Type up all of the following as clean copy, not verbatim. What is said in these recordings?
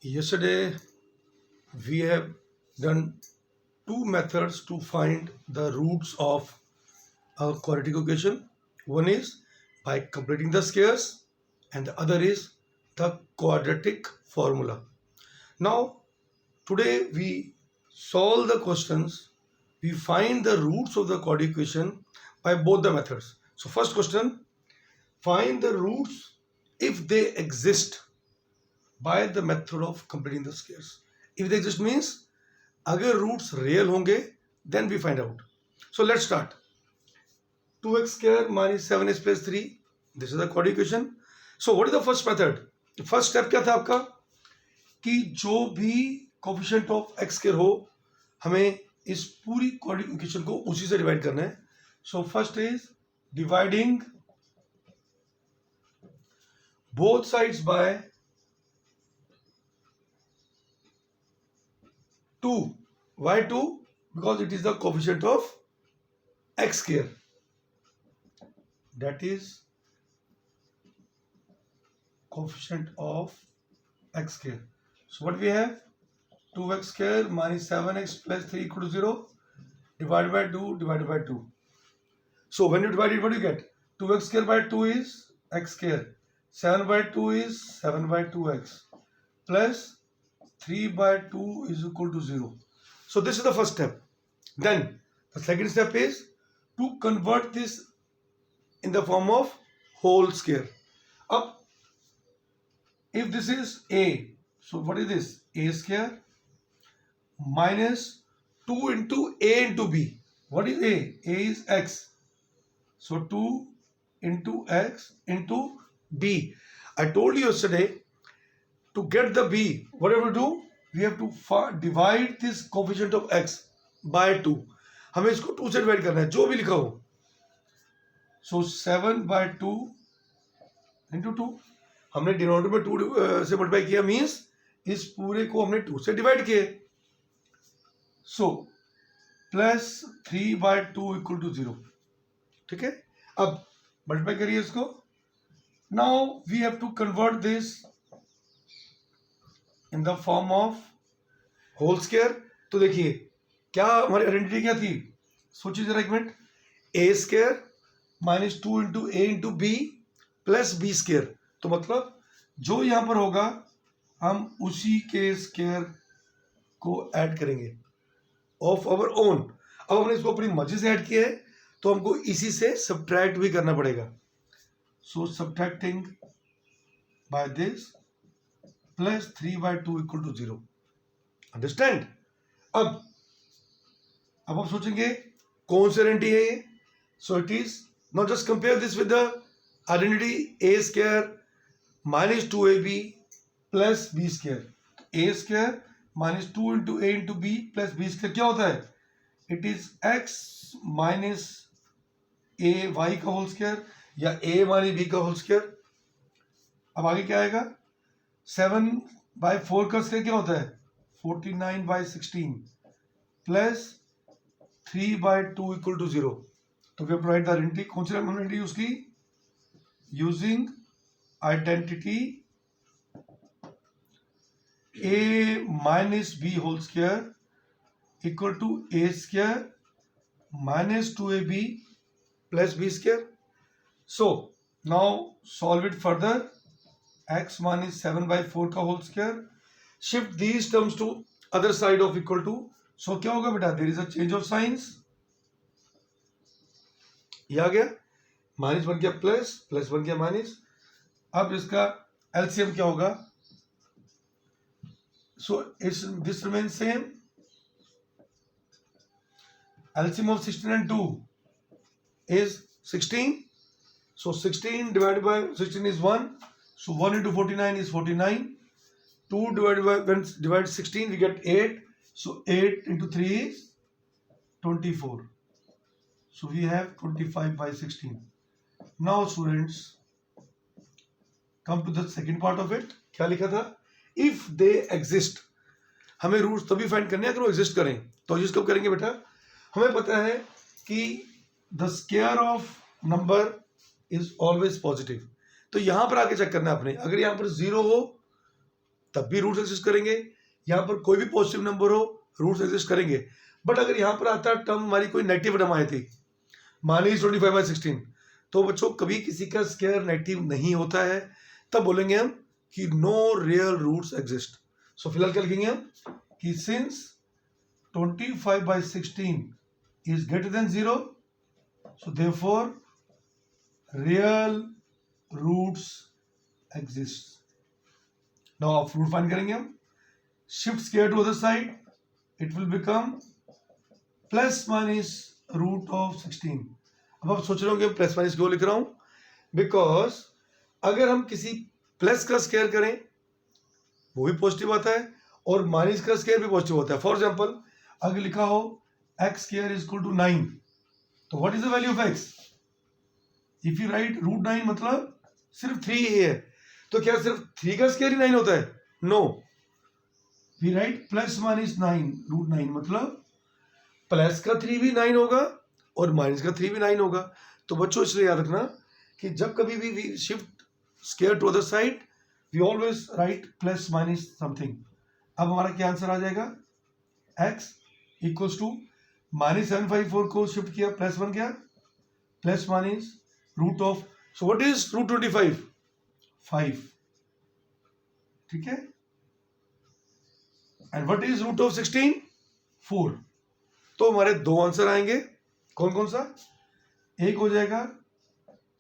Yesterday we have done two methods to find the roots of a quadratic equation. One is by completing the squares and the other is the quadratic formula. Now today we solve the questions, we find the roots of the quadratic equation by both the methods. So first question, find the roots if they exist by the method of completing the squares. If they exist means अगर roots real होंगे then we find out. So let's start. 2x² minus 7x plus 3, this is the quadratic equation. So what is the first method? First step क्या था आपका कि जो भी coefficient of x² हो हमें इस पूरी क्वाड्रेटिक इक्वेशन को उसी से डिवाइड करना है. So first is dividing both sides by 2. Why 2? Because it is the coefficient of x². That is coefficient of x². So what we have? 2x² minus 7x plus 3 equal to 0 divided by 2 divided by 2. So when you divide it, what do you get? 2x² by 2 is x². 7 by 2 is 7 by 2x plus 3 by 2 is equal to 0. So this is the first step. Then the second step is to convert this in the form of whole square. Up, if this is a, so what is this? A² minus 2 into a into b. What is a? A is x. So 2 into x into b. I told you yesterday, to get the b, whatever we do, we have to divide this coefficient of x by 2. हमें इसको 2 से divide करना है जो भी लिखा हो. सो 7 by 2 into 2, हमने डिनोमिनेटर में 2 से मल्टीप्लाई किया मीन्स इस पूरे को हमने 2 से डिवाइड किए. So plus 3 by 2 equal to 0. ठीक है, अब मल्टीप्लाई करिए इसको. Now we have to convert this in the form of whole square. तो देखिए क्या हमारी आइडेंटिटी क्या थी, सोचिए जरा एक मिनट. a² माइनस 2 इंटू ए इंटू बी प्लस b². तो मतलब जो यहां पर होगा हम उसी के स्क्वायर को ऐड करेंगे ऑफ आवर ओन. अब हमने इसको अपनी मर्जी से ऐड किया है तो हमको इसी से सब्ट्रैक्ट भी करना पड़ेगा. So subtracting by this plus 3 by 2 equal to 0. Understand? अब आप सोचेंगे कौन सी आइडेंटिटी है ये. So it is, now just compare this with the identity a² minus 2ab plus b². a² minus 2 into A into B plus b² क्या होता है? It is x minus a y का होल स्क्वायर या a minus b का whole square. अब आगे क्या आएगा? 7 by 4 का स्क्वायर क्या होता है? 49 by 16 plus 3 by 2 equal to 0. तो वी प्रोवाइड द आइडेंटिटी. कौन सी आइडेंटिटी उसकी? Using identity a minus b whole square equal to a² minus 2ab plus b². So now solve it further. x minus 7 by 4 का whole square. Shift these terms to other side of equal to. So क्या होगा बेटा? There is a change of science. ये आ गया, minus बन गया plus, plus बन गया माइनस. अब इसका एलसीएम क्या होगा? So it's this remain same. LCM of 16 and 2 is 16. So 16 divided by 16 is 1. So 1 into 49 is 49. 2 divided by, when divide 16 we get 8. So 8 into 3 is 24. So we have 25 by 16. Now students, come to the second part of it. क्या लिखा था? If they exist. हमें roots तभी find करने हैं अगर वो exist करें. तो एग्जिस्ट कब करेंगे बेटा? हमें पता है कि the square of number is always positive. तो यहां पर आके चेक करना है आपने. अगर यहां पर 0 हो तब भी रूट्स एग्जिस्ट करेंगे, यहाँ पर कोई भी पॉजिटिव नंबर हो रूट्स एग्जिस्ट करेंगे। बट अगर यहाँ पर आता टर्म हमारी कोई नेगेटिव टर्म आई थी, मानी 25/16, तो बच्चों कभी किसी का स्क्वायर नेगेटिव नहीं होता है, तब बोलेंगे हम कि नो रियल रूट्स एग्जिस्ट। सो फिलहाल क्या लिखेंगे हम कि since 25/16 is greater than 0, so therefore real roots exist. Now आप root find करेंगे हम, shift square to other side, it will become plus minus root of 16. अब आप सोच रहे होंगे प्लस माइनस क्यों लिख रहा हूं, बिकॉज अगर हम किसी प्लस का स्क्वायर करें वो भी पॉजिटिव आता है और माइनस का स्क्वायर भी पॉजिटिव होता है। फॉर एग्जांपल अगर लिखा हो x square is equal to 9, तो what is the value of x? If you write root 9 मतलब सिर्फ 3 ही है, तो क्या सिर्फ 3 का स्क्वायर ही 9 होता है? No, we write plus minus 9 root 9 मतलब प्लस का 3 भी 9 होगा और माइनस का 3 भी 9 होगा। तो बच्चों इसलिए याद रखना कि जब कभी भी we shift square to other side we always write plus minus something. अब हमारा क्या आंसर आ जाएगा, x इक्वल्स टू -754 को शिफ्ट किया प्लस 1 किया plus minus root of, so what is root 25? 5, ठीक है, and what is root of 16? 4। तो हमारे दो आंसर आएंगे, कौन कौन सा? एक हो जाएगा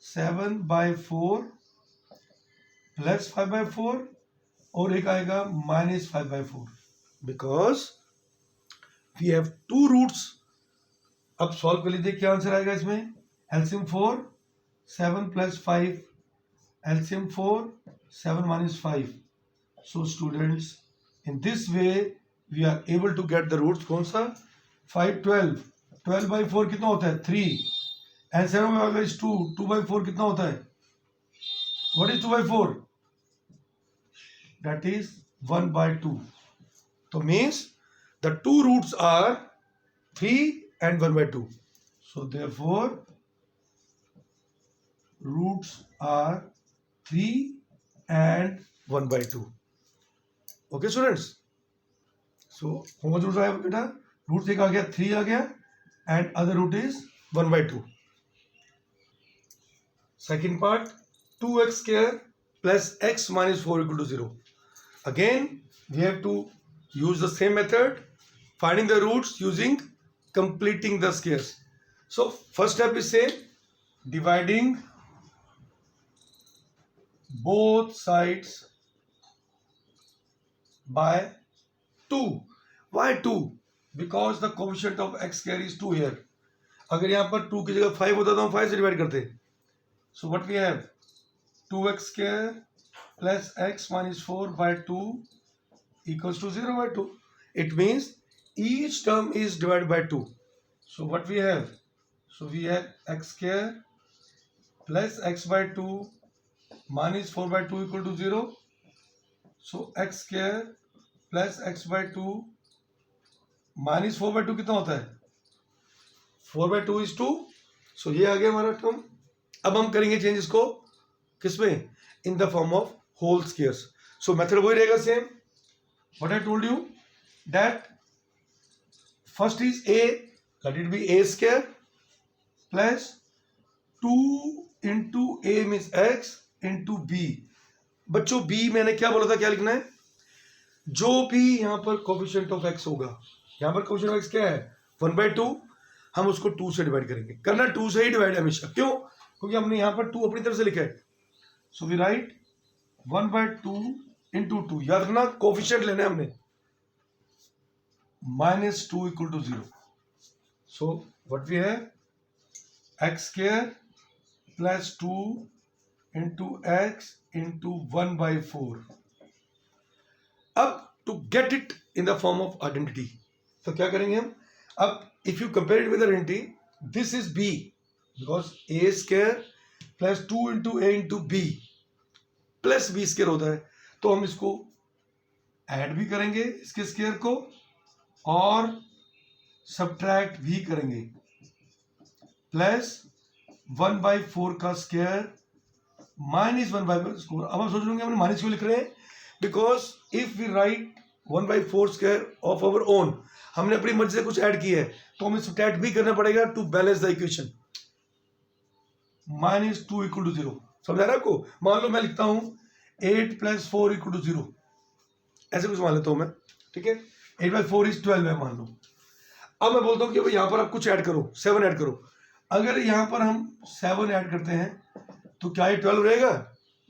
7/4 प्लस 5/4 और एक आएगा -5/4, because we have two roots. अब सॉल्व कर लीजिए, क्या आंसर आएगा इसमें? LCM 4 7 + 5, LCM 4 7 - 5। So students in this way we are able to get the roots. कौन सा? 5 12, 12/4 कितना होता है? 3, एंड 7/5 is 2, 2/4 कितना होता है? What is 2/4? That is 1/2। तो means the two roots are 3 and 1/2. So therefore roots are 3 and 1/2. Okay students? So how much roots आया बेटा? रूट एक आ गया, 3 आ गया, and other root is 1/2. Second part, 2x square plus x minus 4 equal to 0. Again we have to use the same method, finding the roots using completing the squares. So first step is say dividing both sides by 2. Why 2? Because the coefficient of x square is 2 here. अगर यहाँ पर 2 की जगह 5 होता तो हम 5 से divide करते। So what we have? 2x square plus x minus 4/2 equals to 0/2. It means each term is divided by 2. So what we have? So we have x square plus x/2 minus 4/2 equal to 0. So x square plus x/2 minus 4/2 कितना होता है? 4/2 is 2. So ये आ गया हमारा term. अब हम करेंगे चेंज इसको किसमें? In the form of whole squares. So method वही रहेगा same. What I told you that first is a, let it be a square plus 2 into a means x into b। बच्चों b मैंने क्या बोला था, क्या लिखना है? जो भी यहाँ पर कोफिशिएंट ऑफ x होगा, यहाँ पर कोफिशिएंट ऑफ x क्या है? 1/2। हम उसको 2 से डिवाइड करेंगे, करना 2 से ही डिवाइड हमेशा। क्यों? क्योंकि हमने यहाँ पर 2 अपनी तरफ से लिखा है। So we write 1/2 into 2। याद रखना कोफिशिएंट लेना है हमने, -2 equal to 0. So what we have? X square plus 2 into x into 1/4. अब to get it in the form of identity, तो क्या करेंगे हम? अब if you compare it with identity, this is b because a square plus 2 into a into b plus b square होता है। तो हम इसको ऐड भी करेंगे इसके स्क्वायर को और सब्ट्रैक्ट भी करेंगे। प्लस 1/4 का स्क्वायर माइनस 1/4। अब आप सोच रहे हमने माइनस क्यों लिख रहे हैं? Because if we write 1/4 square of our own, हमने अपनी मर्जी से कुछ ऐड किया है तो हमें सब्ट्रैक्ट भी करना पड़ेगा टू बैलेंस द इक्वेशन। -2 = 0, समझा रहा आपको? मान लो मैं लिखता हूं 8 + 4 = 0, ऐसे कुछ मान लेता हूं मैं, ठीक है। 8/4 = 12 है मान लो। अब मैं बोलता हूं कि भाई यहां पर आप कुछ ऐड करो, 7 ऐड करो। अगर यहां पर हम 7 ऐड करते हैं तो क्या ये 12 रहेगा?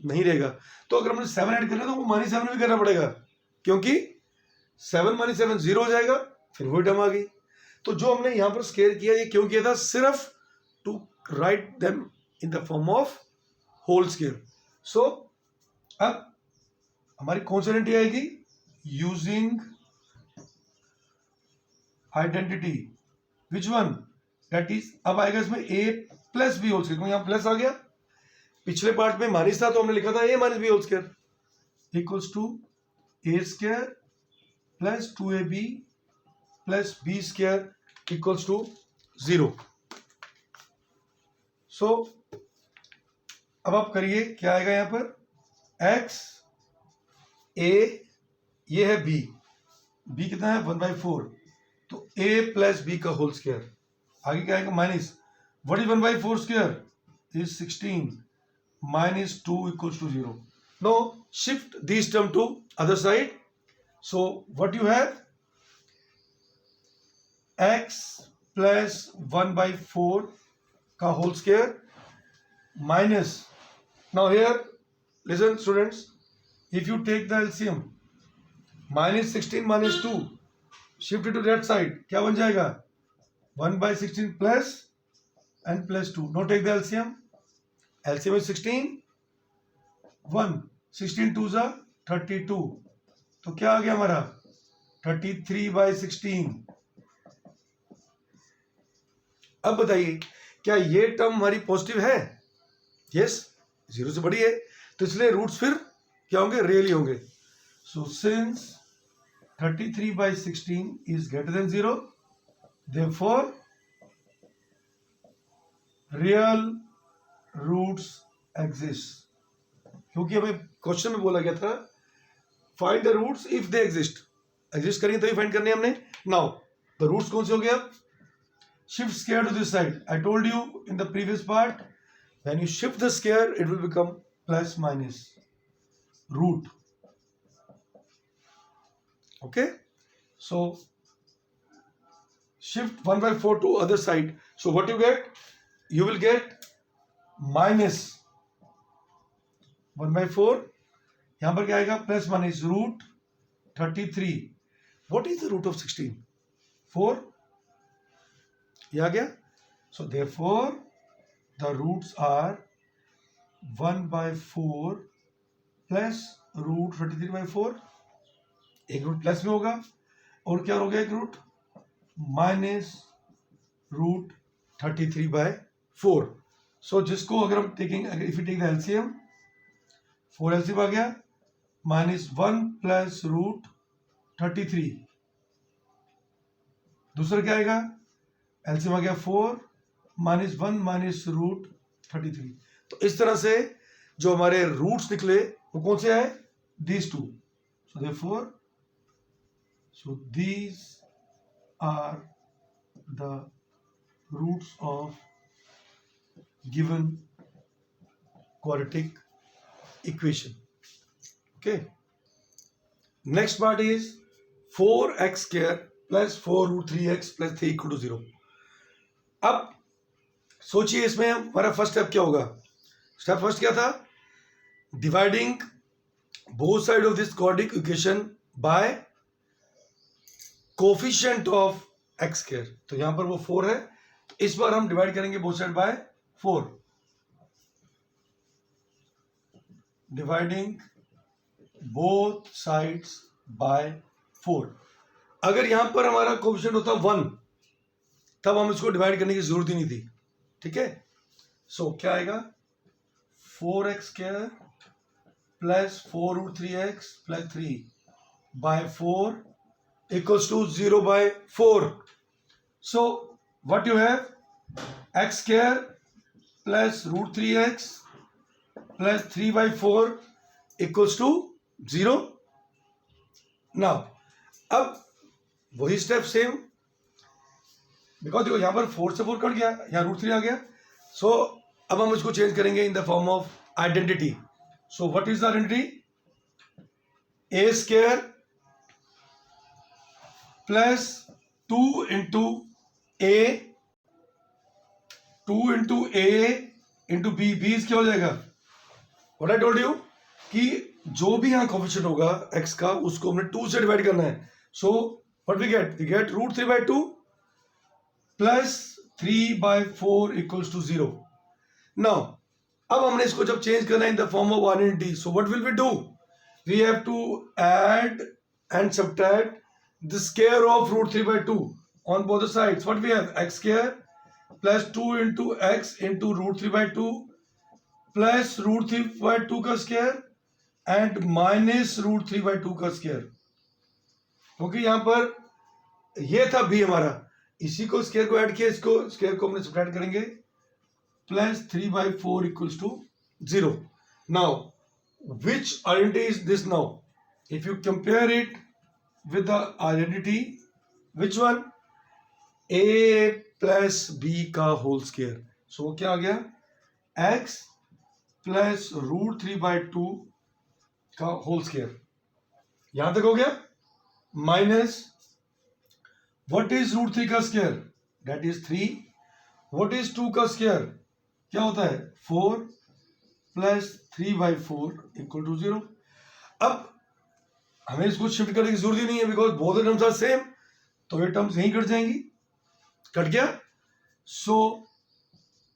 नहीं रहेगा। तो अगर हमने 7 ऐड करना है तो वो -7 भी करना पड़ेगा, क्योंकि 7 - 7 0 हो जाएगा, फिर वही टर्म आ गई। तो जो हमने यहां पर स्क्वायर किया, ये क्यों किया था? सिर्फ to write them in the form of whole square. So अब हमारी कौन सी आइडेंटिटी आएगी? Using identity, which one? That is, अब आएगा इसमें a + b होल स्क्वायर, यहां प्लस आ गया। पिछले पार्ट में माइनस था तो हमने लिखा था a - b whole square equals to a² + 2ab + b² equals to 0। So अब आप करिए, क्या आएगा यहां पर? x, a, ये है b, b कितना है? 1/4, तो a + b का होल स्क्वायर। आगे क्या आएगा? Minus, what is 1/4 square? Is 16, -2 = 0। No, shift this term to other side. So what you have? x + 1/4 का whole square minus, now here listen students, if you take the LCM, -16 - 2, shift it to that side, क्या बन जाएगा? 1/16 plus and plus 2. Now take the LCM. LCM is 16, 1, 16 2s are 32, तो क्या आ गया हमारा? 33/16। अब बताइए, क्या ये टर्म हमारी पॉजिटिव है? यस, 0 से बड़ी है, तो इसलिए रूट्स फिर क्या होंगे? रियल ही होंगे। So since 33/16 is greater than 0, therefore real roots exist. क्योंकि हमें क्वेश्चन में बोला गया था find the roots if they exist, exist करेंगे तभी फाइंड करने हमने। नाउ द रूट्स कौन से हो गए? अब shift square to this side. I told you in the previous part, when you shift the square, it will become plus minus root. Okay, so shift 1/4 to other side. So what you get? You will get minus 1/4. यहां पर क्या आएगा? Plus minus root 33। What is the root of 16? 4। ये आ गया। So therefore the roots are 1/4 plus root 33/4। एक root plus में होगा और क्या हो गया? एक रूट माइनस रूट 33/4। सो जिसको अगर हम taking, if you take the LCM, 4 LCM आ गया, -1 प्लस रूट 33। दूसरा क्या आएगा? एलसीएम आ गया 4, -1 माइनस रूट 33। तो इस तरह से जो हमारे रूट्स निकले वो कौन से आए? These two. So therefore, so these are the roots of given quadratic equation. Okay, next part is 4x² + 4√3x + 3 = 0। अब सोचिए, इसमें हमारा फर्स्ट स्टेप क्या होगा? स्टेप फर्स्ट क्या था? Dividing both side of this quadratic equation by coefficient of x²। तो यहां पर वो 4 है, इस बार हम डिवाइड करेंगे both side by 4। Dividing both sides by 4। अगर यहां पर हमारा कोफिशिएंट होता 1, तब हम इसको डिवाइड करने की जरूरत ही नहीं थी, ठीक है। सो क्या आएगा? 4x² + 4√3x + 3/4 = 0/4। So what you have? x² + √3x + 3/4 = 0। Now अब वही स्टेप सेम, बिकॉज देखो यहाँ पर 4 से 4 कट गया, यहाँ √3 आ गया. सो अब हम इसको चेंज करेंगे in the form of identity. So what is the identity? A square plus 2 into a, 2 into A into b. B क्या हो जाएगा? व्हाट आई टोल्ड यू कि जो भी यहाँ कोफिशिएंट होगा x का उसको हमने 2 से डिवाइड करना है. So what we get √3/2 plus 3/4 equals to 0. Now अब हमने इसको जब चेंज करना है in the form of identity, so what will we do? We have to add and subtract the square of √3/2 on both the sides. What we have? X square plus 2 into x into √3/2 plus √3/2 का square and minus √3/2 का square. क्योंकि यहाँ पर ये था b हमारा, इसी को स्क्वायर को ऐड किया, इसको स्क्वायर को हमने सब्ट्रैक्ट करेंगे, plus 3/4 equals to 0. Now which identity is this now? If you compare it with the identity, which one? a plus b का होल स्क्वायर. सो वो क्या आ गया? x प्लस √3/2 का होल स्क्वायर. यहां तक हो गया. माइनस व्हाट इज √3 का square? That is 3. What is 2 का स्क्वायर? क्या होता है? 4 प्लस 3/4 इक्वल टू 0. अब हमें इसको शिफ्ट करने की जरूरत ही नहीं है, because both terms are same. तो ये टर्म्स यहीं कट जाएंगी. कट गया. सो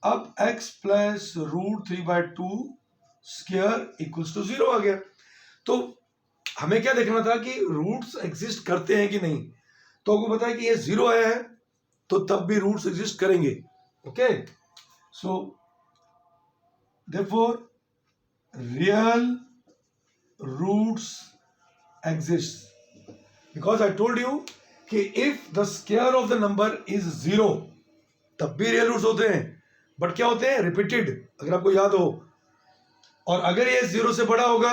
अब x plus √3/2 square equals to 0 आ गया. तो हमें क्या देखना था कि रूट्स एग्जिस्ट करते हैं कि नहीं. तो आपको पता है कि ये 0 आया है तो तब भी रूट्स एग्जिस्ट करेंगे. Okay, so therefore real roots exist, because I told you कि if the square of the number is 0 तब भी रियल रूट्स होते हैं. बट क्या होते हैं? रिपीटेड, अगर आपको याद हो. और अगर ये 0 से बड़ा होगा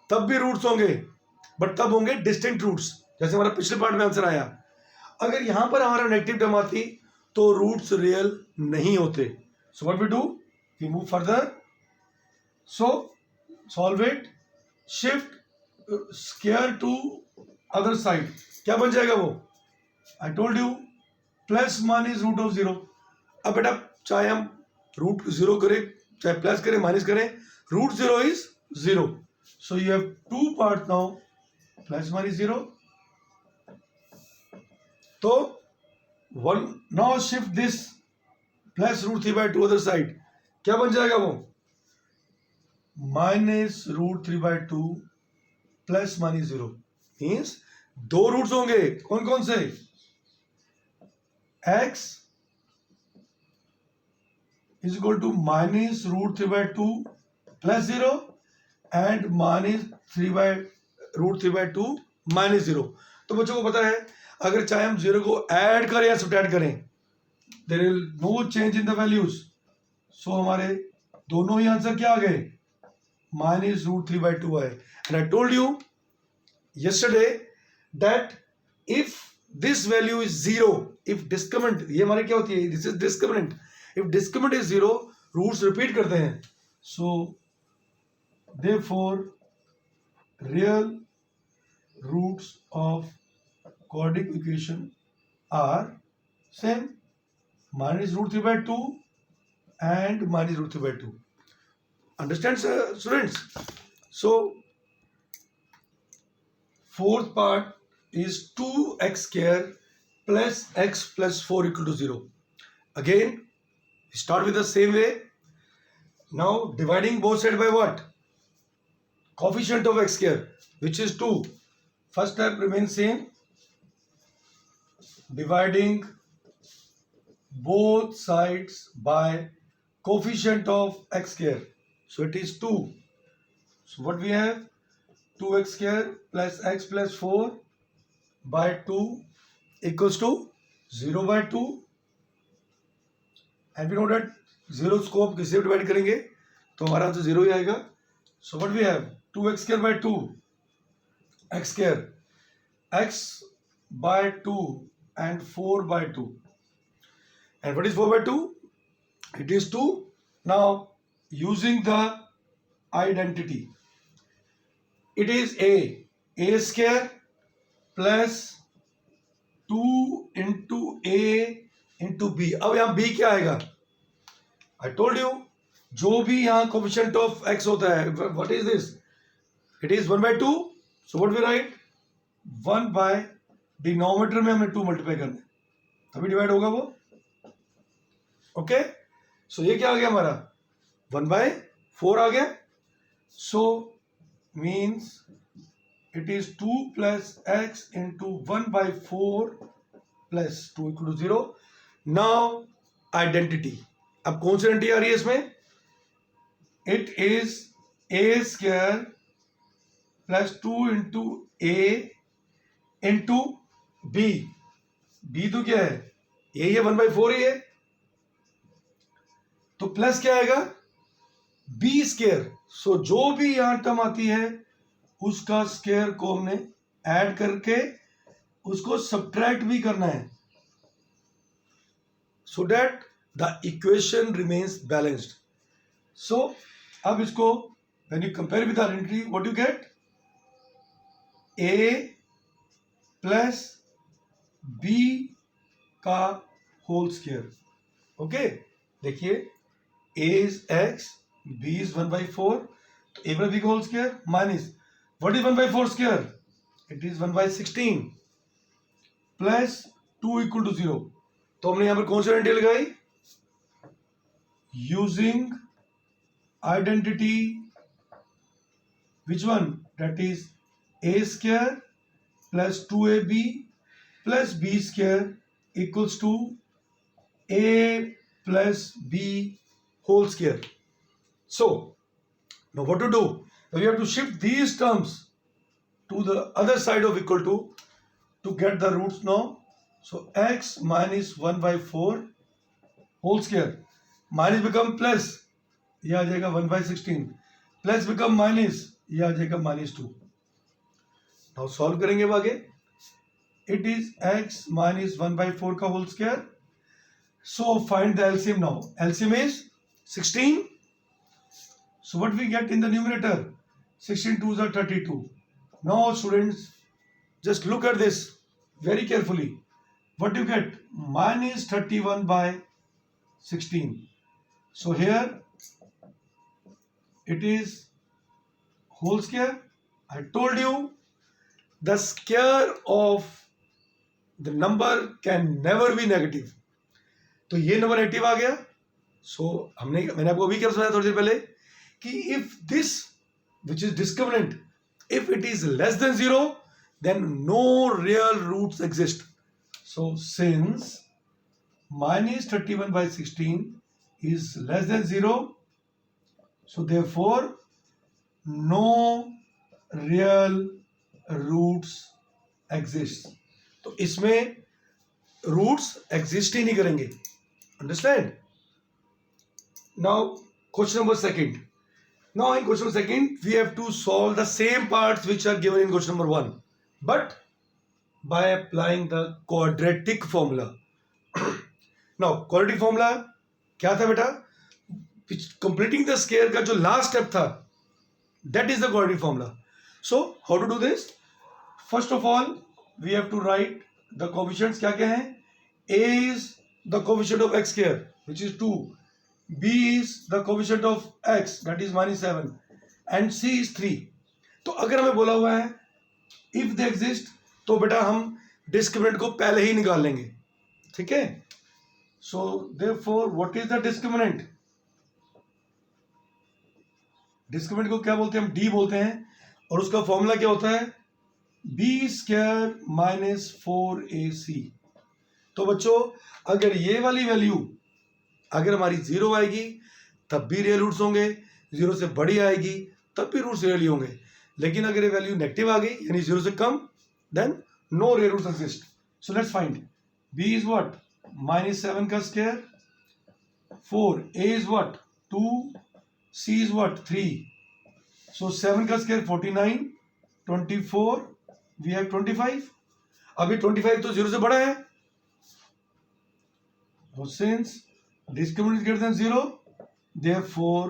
तब भी रूट्स होंगे, बट तब होंगे डिस्टिंक्ट रूट्स, जैसे हमारा पिछले पार्ट में आंसर आया. अगर यहां पर हमारा नेगेटिव टर्म आती तो रूट्स रियल नहीं होते. So what we do? We move further. So solve it. Shift square to other side. क्या बन जाएगा वो? I told you plus minus root of 0. अब बेटा चाहे हम रूट 0 करें, चाहे प्लस करें, माइनस करें, root 0 is 0. So you have two parts now, plus minus 0. So one, now shift this plus √3/2 other side. क्या बन जाएगा वो? Minus √3/2 plus minus 0. मीन्स दो रूट्स होंगे. कौन कौन से? x is equal to minus √3/2 plus 0 and minus √3/2 minus 0. तो बच्चों को पता है अगर चाहे हम 0 को ऐड करें या सब्ट्रैक्ट करें, there is no change in the values. So हमारे दोनों ही आंसर क्या आ गए? माइनस √3/2 आए. And I told you yesterday that if this value is 0, if discriminant, ये हमारे क्या होती है? This is discriminant. If discriminant is 0, roots repeat करते हैं. सो therefore real roots of quadratic equation are same, minus √3/2 and minus √3/2. Understand, students? So fourth part is 2x square plus x plus 4 equal to 0. Again start with the same way. Now dividing both sides by what? Coefficient of x square, which is 2. First step remains same. Dividing both sides by coefficient of x square. So it is 2. So what we have? 2x square plus x plus 4 by 2 equals to 0/2. And we know that 0 को आप किससे divide करेंगे तो हमारा answer 0 ही आएगा. So what we have? 2x square by 2 x square x by 2 and 4 by 2. And what is 4 by 2? It is 2. Now using the identity, it is a square plus 2 into a into b. अब यहाँ b क्या आएगा? I told you, जो भी यहाँ coefficient of x होता है, what is this? It is 1 by 2. So what we write? 1 by denominator में हमने 2 मल्टीप्लाई करना है, तभी डिवाइड होगा वो. ओके, सो ये क्या आ गया हमारा? 1 by 4 आ गया. So means it is 2 plus x into 1 by 4 plus 2 equal to 0. Now identity. अब कौन सी आइडेंटिटी आ रही है इसमें? It is a square plus 2 into a into b. b तो क्या है? यही है, 1 by 4 ही है. तो प्लस क्या आएगा? b square. सो जो भी यहां टर्म आती है उसका स्क्वायर को हमने ऐड करके उसको सब्ट्रैक्ट भी करना है, so that the equation remains balanced. So अब इसको when you compare with identity, what you get? a plus b का होल स्क्वायर. ओके, देखिए a is x, b is 1 by 4, तो a प्लस b का whole square minus what is 1 by 4 square? It is 1 by 16 plus 2 equal to 0. तो हमने यहां पर कौन सी आइडेंटिटी लगाई? Using identity, which one? That is a square plus 2ab plus b square equals to a plus b whole square. So now what to do? Now we have to shift these terms to the other side of equal to get the roots now. So x minus 1 by 4 whole square, minus become plus, ये आ जाएगा 1 by 16, plus become minus, ये आ जाएगा -2. Now solve करेंगे आगे. It is x minus 1 by 4 का whole square. So find the LCM now. LCM is 16. So what we get in the numerator? 16 2s are 32. Now students, just look at this very carefully. What you get? Minus 31 by 16. So here it is whole square. I told you the square of the number can never be negative. तो ये number negative आ गया. सो मैंने आपको अभी क्या समझाया थोड़ी देर पहले कि if this which is discriminant, if it is less than 0, then no real roots exist. So since minus 31 by 16 is less than 0, so therefore no real roots exist. तो इसमें roots exist ही नहीं करेंगे. Understand? Now question number second. Now in question number second, we have to solve the same parts which are given in question number 1, but by applying the quadratic formula. Now quadratic formula क्या था बेटा? Completing the square का जो last step था, that is the quadratic formula. So how to do this? First of all, we have to write the coefficients. क्या क्या हैं? A is the coefficient of x square, which is 2. b is the coefficient of x, that is -7, and c is 3. तो अगर हमें बोला हुआ है if they exist, तो बेटा हम डिस्क्रिमिनेंट को पहले ही निकाल लेंगे. ठीक है? सो therefore what is the discriminant? Discriminant को क्या बोलते हैं? हम d बोलते हैं, और उसका फॉर्मूला क्या होता है? b square minus 4ac. तो बच्चों अगर ये वाली वैल्यू अगर हमारी 0 आएगी तब भी रियल रूट्स होंगे, 0 से बड़ी आएगी तब भी रूट्स रियल होंगे. लेकिन अगर ये वैल्यू नेगेटिव आ गई यानी 0 से कम, then no real roots exist. So let's find b is what? -7 का square, 4, a is what? 2, c is what? 3. So 7 का स्क्वायर 49, 24, वी हैव 25. अभी 25 तो 0 से बड़ा है, since discriminant is greater than 0, therefore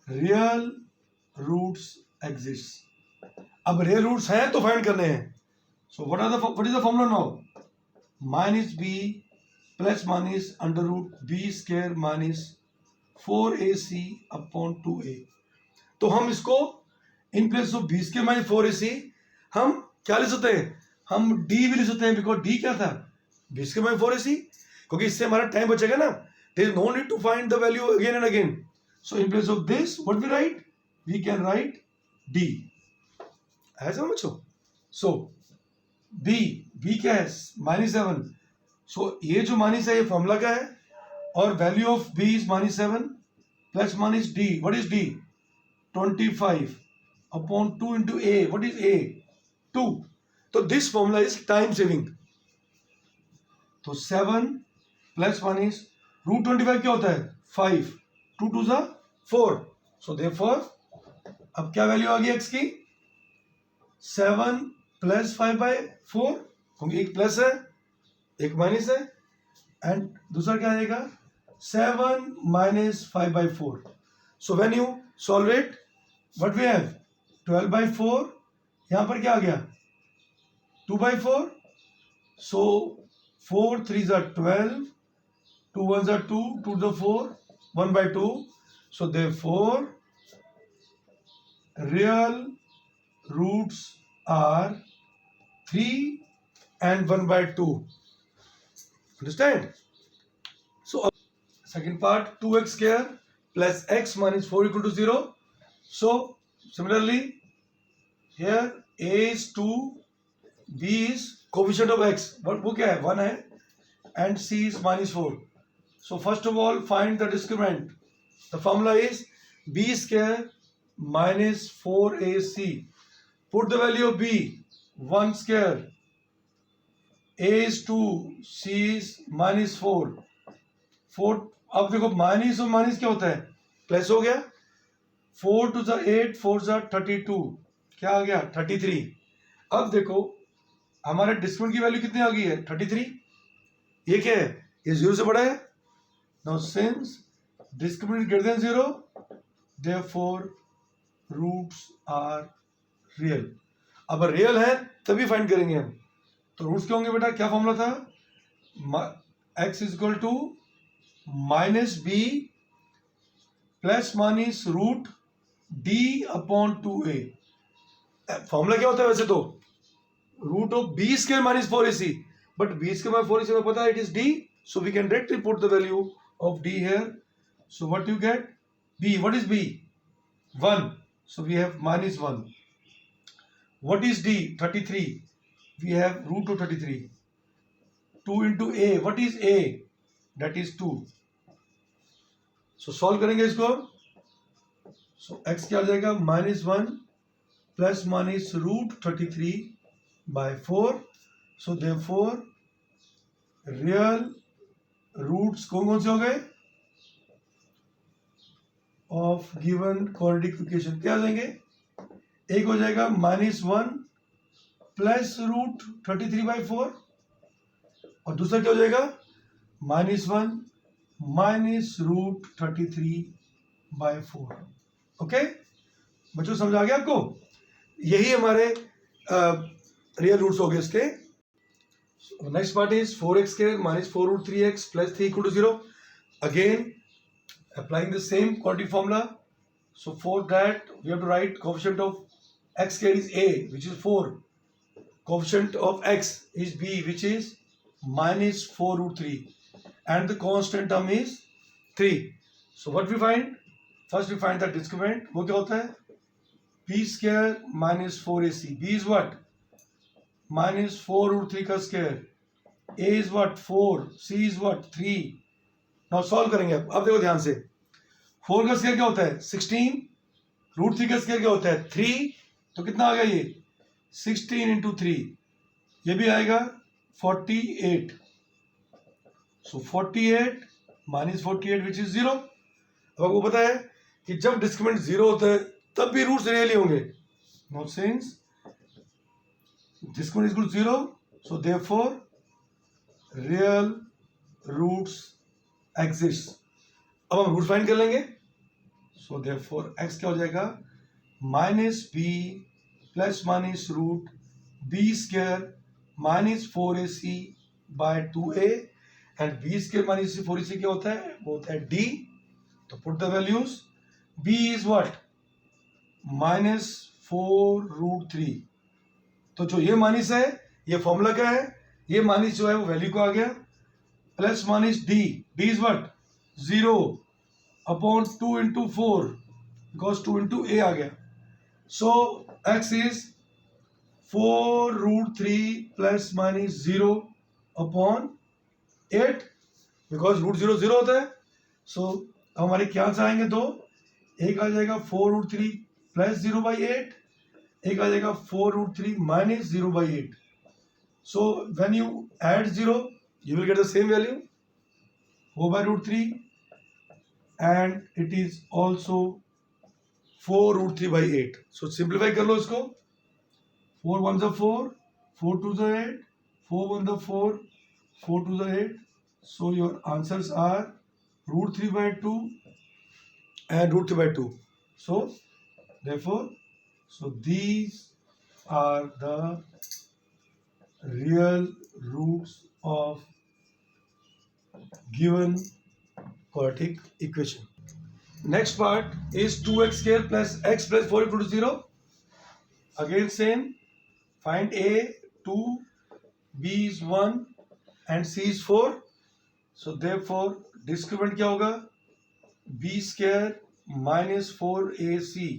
real roots exist. अब real roots हैं तो फाइंड करने हैं. So what is the formula now? Minus b plus minus under root b square minus 4ac upon 2a. तो हम इसको इन place of b square minus 4ac हम क्या लिख सकते हैं? हम d भी लिख सकते हैं, बिकॉज d क्या था? b square minus 4ac, क्योंकि इससे हमारा टाइम बचेगा ना. There is no need to find the value again and again. So in place of this what we write? We can write d. है समझो? सो b क्या है? -7. सो ये जो माइनस है ये फॉर्मूला का है, और value of b is -7 plus minus d. What is d? 25 upon 2 into a. What is a? 2. तो this formula is time saving. तो 7 प्लस माइनस रूट 25 क्या होता है? 5. 2 2 जा 4. सो देयरफॉर अब क्या वैल्यू आ गई x की? 7 प्लस 5/4, क्योंकि एक प्लस है एक माइनस है, एंड दूसरा क्या आएगा? 7 minus 5/4. So when you solve it what we have? 12/4. यहां पर क्या आ गया? 2/4. सो 4 3s are 12, 2 1s are 2, 2 to the 4, 1/2. So therefore real roots are 3 and 1/2. Understand? So second part, 2x square plus x minus 4 equal to 0. So similarly here a is 2, b is coefficient of x, वो क्या है? 1 है, and c is -4. So first of all find the discriminant. The formula is b square minus 4ac. Put the value of b, 1 square, a is 2, c is -4. 4. अब देखो minus और minus क्या होता है? प्लस हो गया. 4 2 8, 4 32. क्या आ गया? 33. अब देखो हमारे डिस्काउंट की वैल्यू कितनी आ गई है? 33. ये क्या है? ये 0 से बड़ा है. Now since discriminant greater than 0, therefore roots are real. अब रियल है तभी फाइंड करेंगे हम. तो रूट्स क्या होंगे बेटा? क्या फॉर्मूला था? x is equal to minus b plus minus root d upon 2a. Formula क्या होता है वैसे तो? Root of b square minus 4ac, but b square minus 4ac में पता है it is d, so we can directly put the value of d here. So what you get? b, what is b? 1. So we have -1. What is d? 33. We have root of 33. 2 into a. What is a? That is 2. So solve करेंगे इसको. So x क्या हो जाएगा? -1 plus minus root 33/4. So therefore real roots कौन से हो गए? Of given quadratic equation क्या हो जाएंगे? एक हो जाएगा -1 प्लस रूट 33/4, और दूसरा क्या हो जाएगा? -1 माइनस रूट 33/4. ओके बच्चों, समझ आ गया आपको? यही हमारे रियल रूट्स हो गए इसके. Next part is 4x square minus 4 root 3x plus 3 equal to 0. Again, applying the same quantity formula. So for that, we have to write coefficient of x square is a, which is 4. Coefficient of x is b, which is minus 4 root 3. And the constant term is 3. So what we find? First we find the discriminant. वो क्या होता है? b square minus 4ac. b is what? minus 4 root 3 का square. a is what? 4. c is what? 3. Now solve करेंगे. अब देखो ध्यान से. 4 का स्क्वायर क्या होता है? 16. रूट 3 का स्क्वायर क्या होता है? 3. तो कितना आ गया ये? 16 into 3. ये भी आएगा 48. सो 48 minus 48 which is 0. अब आपको पता है कि जब डिस्क्रिमिनेंट 0 होता है तब भी रूट्स रियल ही होंगे. Now since discriminant is equal to 0, so therefore real roots exist. अब हम रूट फाइंड कर लेंगे। सो देयरफॉर x क्या हो जाएगा, minus b plus minus root b square minus 4ac by 2a, and b square minus 4ac क्या होता है, वो होता है d। तो put the values, b is what, minus 4√3। तो जो ये माइनस है, ये फॉर्मूला क्या है, ये माइनस जो है वो वैल्यू को आ गया, plus minus d, d is what 0 upon 2 into 4, because 2 into a आ गया। So x is 4√3 plus minus 0 upon 8, because root 0 0 होता है। सो अब हमारे क्या आंसर आएंगे दो, एक आ जाएगा 4√3 प्लस 0 बाई 8, एक आ जाएगा 4√3 minus 0 by 8। So when you add 0 you will get the same value 4/√3, and it is also 4√3 by 8. So simplify कर लो इसको, 4 1 are 4, 4 2 are 8, 4 1 are 4, 4 2 are 8. So your answers are √3 by 2 and √3 by 2. So therefore, so these are the real roots of given quadratic equation. Next part is 2x square plus x plus 4 equal to 0. Again same, find a 2, b is 1 and c is 4. So therefore discriminant क्या होगा, b square minus 4ac।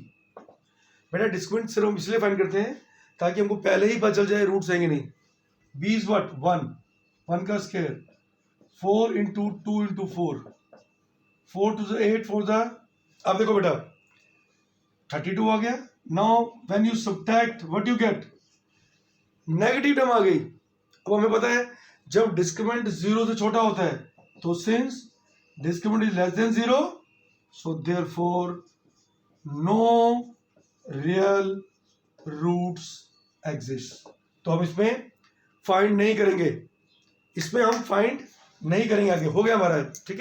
बेटा discriminant सिर्फ हम इसलिए find करते हैं ताकि हमको पहले ही पता चल जाए रूट्स हैं कि नहीं। b is what 1, 1 का square, 4 into 2 into 4, 4 to the 8 4 the, अब देखो बेटा 32 आ गया। Now when you subtract what you get, negative term आ गई। अब हमें पता है जब डिस्क्रिमिनेंट 0 से छोटा होता है, तो since discriminant is less than 0, so therefore no real roots exist. तो हम इसमें फाइंड नहीं करेंगे, इसमें हम फाइंड नहीं करेंगे आगे। हो गया हमारा, ठीक है।